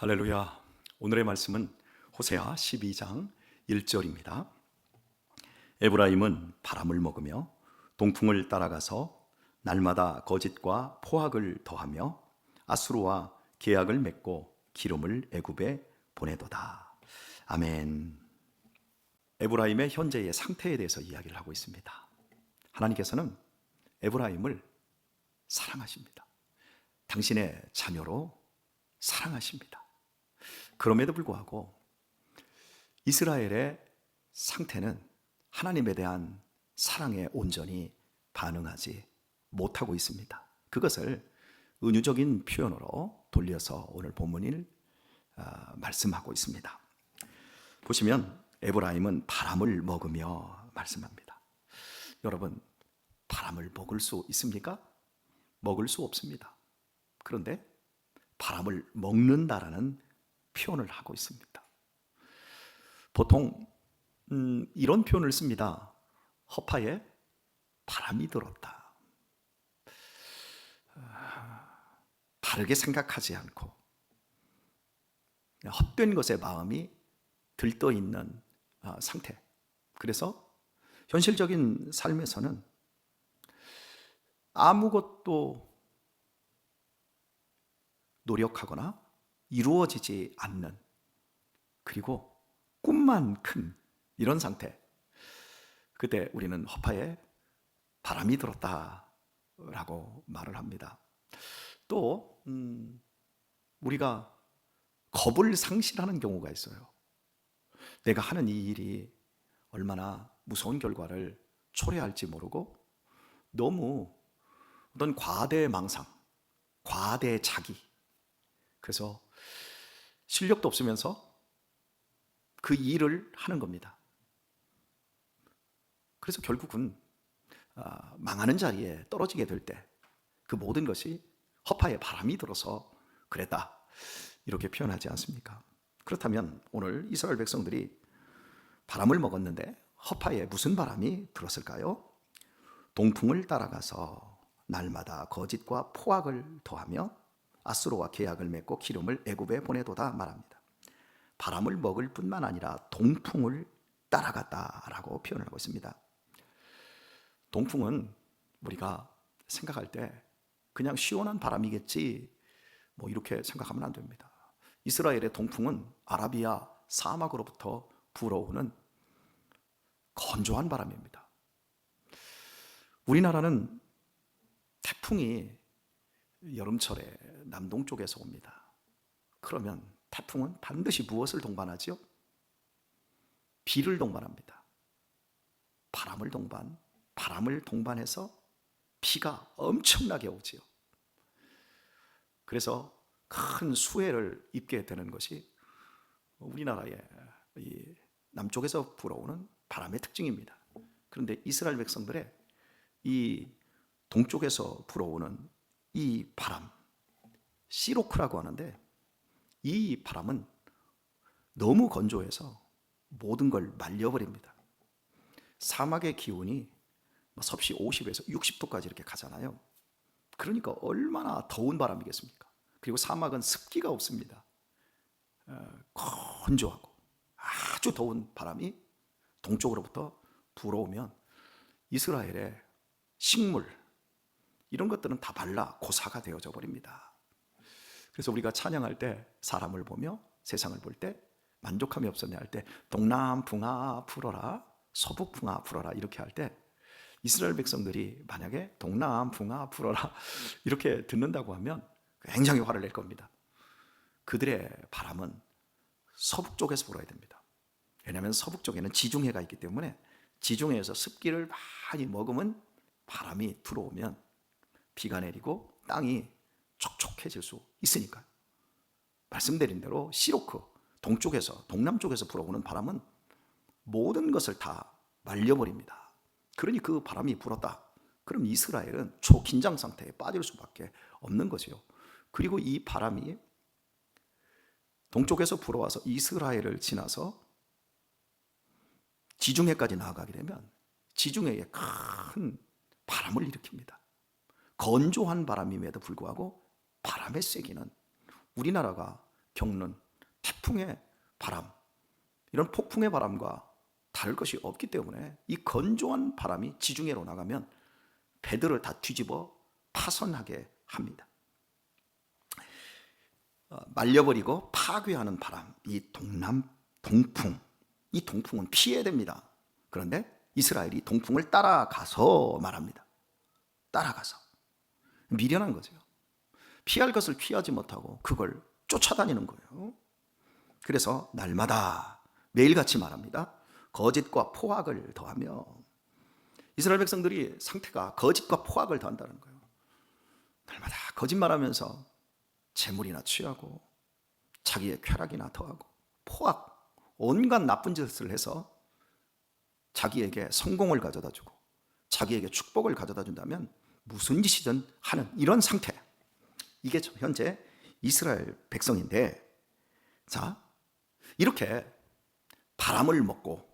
할렐루야. 오늘의 말씀은 호세아 12장 1절입니다. 에브라임은 바람을 먹으며 동풍을 따라가서 날마다 거짓과 포악을 더하며 아수르와 계약을 맺고 기름을 애굽에 보내도다. 아멘. 에브라임의 현재의 상태에 대해서 이야기를 하고 있습니다. 하나님께서는 에브라임을 사랑하십니다. 당신의 자녀로 사랑하십니다. 그럼에도 불구하고 이스라엘의 상태는 하나님에 대한 사랑에 온전히 반응하지 못하고 있습니다. 그것을 은유적인 표현으로 돌려서 오늘 본문을 말씀하고 있습니다. 보시면 에브라임은 바람을 먹으며 말씀합니다. 여러분, 바람을 먹을 수 있습니까? 먹을 수 없습니다. 그런데 바람을 먹는다라는 표현을 하고 있습니다. 보통 이런 표현을 씁니다. 허파에 바람이 들었다. 바르게 생각하지 않고 헛된 것에 마음이 들떠 있는 상태. 그래서 현실적인 삶에서는 아무것도 노력하거나 이루어지지 않는, 그리고 꿈만 큰 이런 상태. 그때 우리는 허파에 바람이 들었다라고 말을 합니다. 또 우리가 겁을 상실하는 경우가 있어요. 내가 하는 이 일이 얼마나 무서운 결과를 초래할지 모르고 너무 어떤 과대망상, 과대자기, 그래서 실력도 없으면서 그 일을 하는 겁니다. 그래서 결국은 망하는 자리에 떨어지게 될 때 그 모든 것이 허파에 바람이 들어서 그랬다, 이렇게 표현하지 않습니까? 그렇다면 오늘 이스라엘 백성들이 바람을 먹었는데 허파에 무슨 바람이 들었을까요? 동풍을 따라가서 날마다 거짓과 포악을 더하며 아수르와 계약을 맺고 기름을 애굽에 보내도다 말합니다. 바람을 먹을 뿐만 아니라 동풍을 따라갔다라고 표현을 하고 있습니다. 동풍은 우리가 생각할 때 그냥 시원한 바람이겠지, 이렇게 생각하면 안 됩니다. 이스라엘의 동풍은 아라비아 사막으로부터 불어오는 건조한 바람입니다. 우리나라는 태풍이 여름철에 남동쪽에서 옵니다. 그러면 태풍은 반드시 무엇을 동반하죠? 비를 동반합니다. 바람을 동반해서 비가 엄청나게 오지요. 그래서 큰 수해를 입게 되는 것이 우리나라의 이 남쪽에서 불어오는 바람의 특징입니다. 그런데 이스라엘 백성들의 이 동쪽에서 불어오는 이 바람, 시로크라고 하는데, 이 바람은 너무 건조해서 모든 걸 말려버립니다. 사막의 기온이 섭씨 50에서 60도까지 이렇게 가잖아요. 그러니까 얼마나 더운 바람이겠습니까? 그리고 사막은 습기가 없습니다. 건조하고 아주 더운 바람이 동쪽으로부터 불어오면 이스라엘의 식물, 이런 것들은 다 발라 고사가 되어져 버립니다. 그래서 우리가 찬양할 때 사람을 보며 세상을 볼 때 만족함이 없었냐 할 때 동남풍아 불어라, 서북풍아 불어라, 이렇게 할 때 이스라엘 백성들이 만약에 동남풍아 불어라 이렇게 듣는다고 하면 굉장히 화를 낼 겁니다. 그들의 바람은 서북쪽에서 불어야 됩니다. 왜냐하면 서북쪽에는 지중해가 있기 때문에 지중해에서 습기를 많이 머금은 바람이 들어오면 비가 내리고 땅이 촉촉해질 수 있으니까요. 말씀드린 대로 시로크, 동남쪽에서 불어오는 바람은 모든 것을 다 말려버립니다. 그러니 그 바람이 불었다. 그럼 이스라엘은 초긴장 상태에 빠질 수밖에 없는 거죠. 그리고 이 바람이 동쪽에서 불어와서 이스라엘을 지나서 지중해까지 나아가게 되면 지중해에 큰 바람을 일으킵니다. 건조한 바람임에도 불구하고 바람의 세기는 우리나라가 겪는 태풍의 바람, 이런 폭풍의 바람과 다를 것이 없기 때문에 이 건조한 바람이 지중해로 나가면 배들을 다 뒤집어 파손하게 합니다. 말려버리고 파괴하는 바람, 이 동풍, 이 동풍은 피해야 됩니다. 그런데 이스라엘이 동풍을 따라가서 말합니다. 따라가서 미련한 거죠. 피할 것을 피하지 못하고 그걸 쫓아다니는 거예요. 그래서 날마다 매일같이 말합니다. 거짓과 포악을 더하며, 이스라엘 백성들이 상태가 거짓과 포악을 더한다는 거예요. 날마다 거짓말하면서 재물이나 취하고 자기의 쾌락이나 더하고 포악, 온갖 나쁜 짓을 해서 자기에게 성공을 가져다 주고 자기에게 축복을 가져다 준다면 무슨 짓이든 하는 이런 상태, 이게 현재 이스라엘 백성인데, 자, 이렇게 바람을 먹고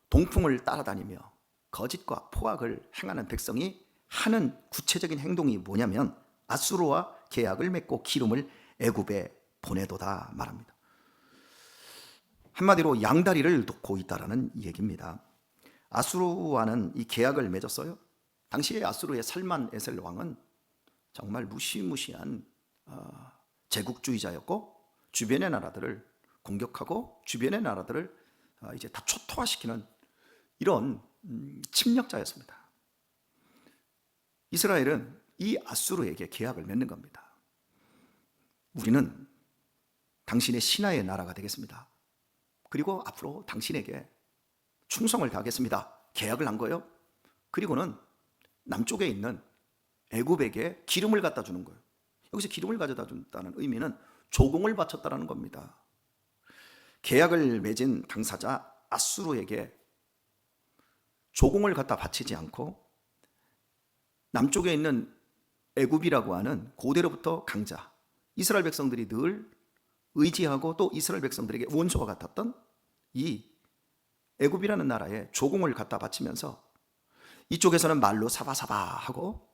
동풍을 따라다니며 거짓과 포악을 행하는 백성이 하는 구체적인 행동이 뭐냐면 아수르와 계약을 맺고 기름을 애굽에 보내도다 말합니다. 한마디로 양다리를 놓고 있다라는 얘기입니다. 아수르와는 이 계약을 맺었어요. 당시에 아수르의 살만 에셀 왕은 정말 무시무시한 제국주의자였고, 주변의 나라들을 공격하고 주변의 나라들을 이제 다 초토화시키는 이런 침략자였습니다. 이스라엘은 이 아수르에게 계약을 맺는 겁니다. 우리는 당신의 신하의 나라가 되겠습니다. 그리고 앞으로 당신에게 충성을 다하겠습니다. 계약을 한 거예요. 그리고는 남쪽에 있는 애굽에게 기름을 갖다 주는 거예요. 여기서 기름을 가져다 준다는 의미는 조공을 바쳤다는 겁니다. 계약을 맺은 당사자 아수르에게 조공을 갖다 바치지 않고 남쪽에 있는 애굽이라고 하는 고대로부터 강자, 이스라엘 백성들이 늘 의지하고 또 이스라엘 백성들에게 원수와 같았던 이 애굽이라는 나라에 조공을 갖다 바치면서 이쪽에서는 말로 사바사바하고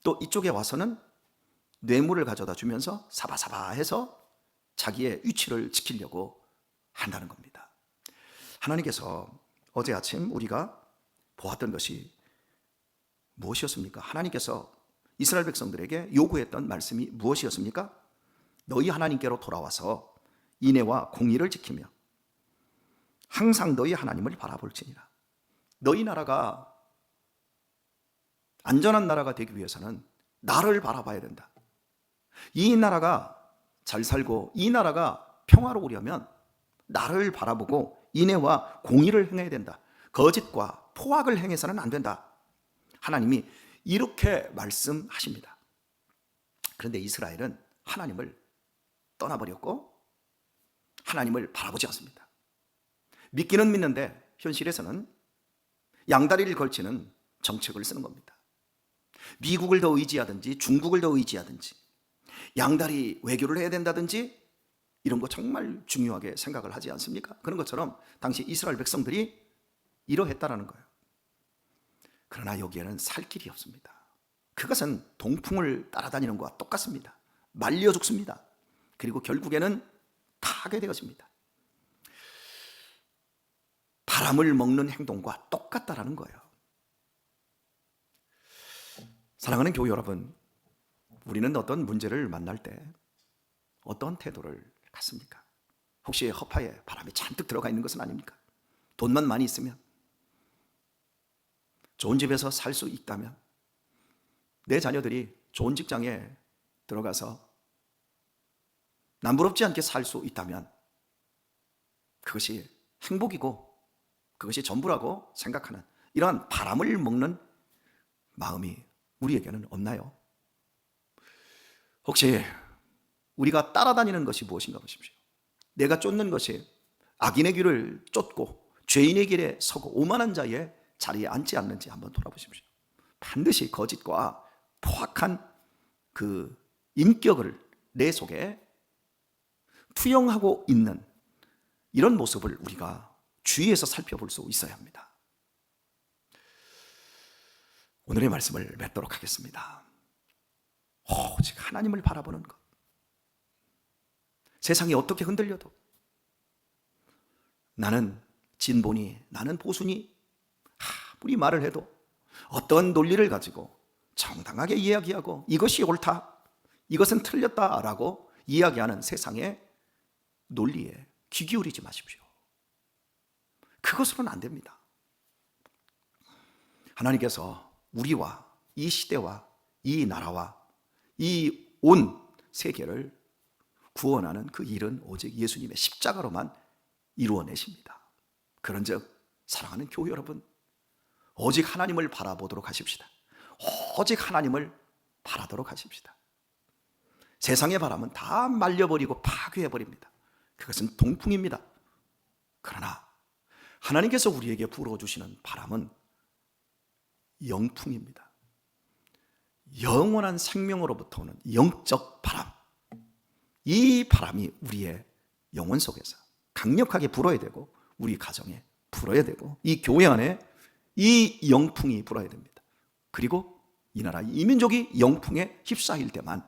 또 이쪽에 와서는 뇌물을 가져다 주면서 사바사바해서 자기의 위치를 지키려고 한다는 겁니다. 하나님께서 어제 아침 우리가 보았던 것이 무엇이었습니까? 하나님께서 이스라엘 백성들에게 요구했던 말씀이 무엇이었습니까? 너희 하나님께로 돌아와서 인애와 공의를 지키며 항상 너희 하나님을 바라볼지니라. 너희 나라가 안전한 나라가 되기 위해서는 나를 바라봐야 된다. 이 나라가 잘 살고 이 나라가 평화로우려면 나를 바라보고 인애와 공의를 행해야 된다. 거짓과 포악을 행해서는 안 된다. 하나님이 이렇게 말씀하십니다. 그런데 이스라엘은 하나님을 떠나버렸고 하나님을 바라보지 않습니다. 믿기는 믿는데 현실에서는 양다리를 걸치는 정책을 쓰는 겁니다. 미국을 더 의지하든지 중국을 더 의지하든지 양다리 외교를 해야 된다든지 이런 거 정말 중요하게 생각을 하지 않습니까? 그런 것처럼 당시 이스라엘 백성들이 이러했다라는 거예요. 그러나 여기에는 살 길이 없습니다. 그것은 동풍을 따라다니는 것과 똑같습니다. 말려 죽습니다. 그리고 결국에는 타게 되었습니다. 바람을 먹는 행동과 똑같다라는 거예요. 사랑하는 교회 여러분, 우리는 어떤 문제를 만날 때 어떤 태도를 갖습니까? 혹시 허파에 바람이 잔뜩 들어가 있는 것은 아닙니까? 돈만 많이 있으면, 좋은 집에서 살 수 있다면, 내 자녀들이 좋은 직장에 들어가서 남부럽지 않게 살 수 있다면 그것이 행복이고 그것이 전부라고 생각하는 이러한 바람을 먹는 마음이 우리에게는 없나요? 혹시 우리가 따라다니는 것이 무엇인가 보십시오. 내가 쫓는 것이 악인의 길을 쫓고 죄인의 길에 서고 오만한 자의 자리에 앉지 않는지 한번 돌아보십시오. 반드시 거짓과 포악한 그 인격을 내 속에 투영하고 있는 이런 모습을 우리가 주위에서 살펴볼 수 있어야 합니다. 오늘의 말씀을 맺도록 하겠습니다. 오직 하나님을 바라보는 것, 세상이 어떻게 흔들려도 나는 진보니, 나는 보수니, 아무리 말을 해도 어떤 논리를 가지고 정당하게 이야기하고 이것이 옳다, 이것은 틀렸다라고 이야기하는 세상의 논리에 귀 기울이지 마십시오. 그것으로는 안 됩니다. 하나님께서 우리와 이 시대와 이 나라와 이 온 세계를 구원하는 그 일은 오직 예수님의 십자가로만 이루어내십니다. 그런즉 사랑하는 교회 여러분, 오직 하나님을 바라보도록 하십시다. 오직 하나님을 바라도록 하십시다. 세상의 바람은 다 말려버리고 파괴해버립니다. 그것은 동풍입니다. 그러나 하나님께서 우리에게 불어주시는 바람은 영풍입니다. 영원한 생명으로부터 오는 영적 바람, 이 바람이 우리의 영혼 속에서 강력하게 불어야 되고, 우리 가정에 불어야 되고, 이 교회 안에 이 영풍이 불어야 됩니다. 그리고 이 나라 이 민족이 영풍에 휩싸일 때만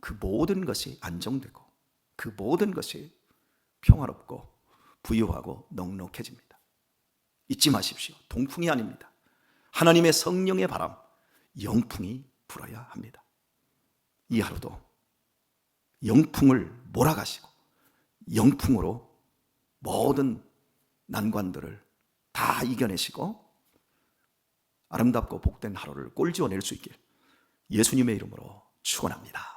그 모든 것이 안정되고 그 모든 것이 평화롭고 부유하고 넉넉해집니다. 잊지 마십시오. 동풍이 아닙니다. 하나님의 성령의 바람, 영풍이 불어야 합니다. 이 하루도 영풍을 몰아가시고 영풍으로 모든 난관들을 다 이겨내시고 아름답고 복된 하루를 꼴지어낼 수 있길 예수님의 이름으로 축원합니다.